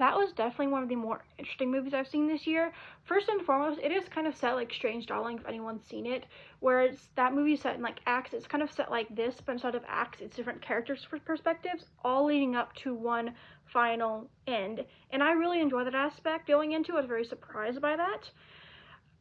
that was definitely one of the more interesting movies I've seen this year. First and foremost, it is kind of set like Strange Darling, if anyone's seen it, where it's that movie set in like acts. It's kind of set like this, but instead of acts, it's different characters' perspectives, all leading up to one final end. And I really enjoy that aspect going into it. I was very surprised by that.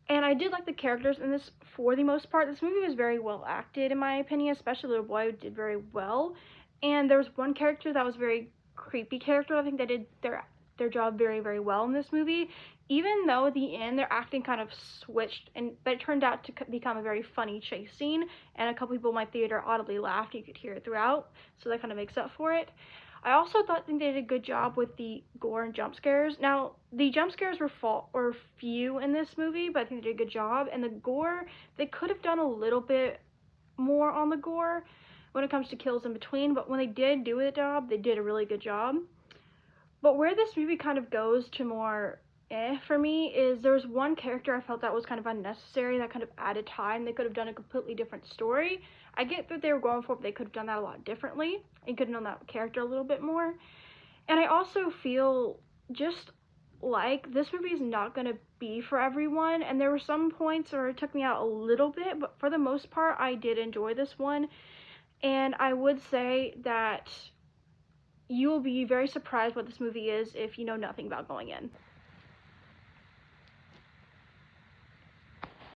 And I did like the characters in this for the most part. This movie was very well acted, in my opinion, especially the little boy did very well. And there was one character that was very creepy character. I think they did their job very, very well in this movie. Even though at the end their acting kind of switched, but it turned out to become a very funny chase scene, and a couple people in my theater audibly laughed. You could hear it throughout, so that kind of makes up for it. I also think they did a good job with the gore and jump scares. Now, the jump scares were few in this movie, but I think they did a good job. And the gore, they could have done a little bit more on the gore when it comes to kills in between, but when they did do the job, they did a really good job. But where this movie kind of goes to more for me is there was one character I felt that was kind of unnecessary, that kind of added time. They could have done a completely different story. I get what they were going for, but they could have done that a lot differently and could have known that character a little bit more. And I also feel just like this movie is not going to be for everyone, and there were some points where it took me out a little bit, but for the most part I did enjoy this one. And I would say that you will be very surprised what this movie is if you know nothing about going in.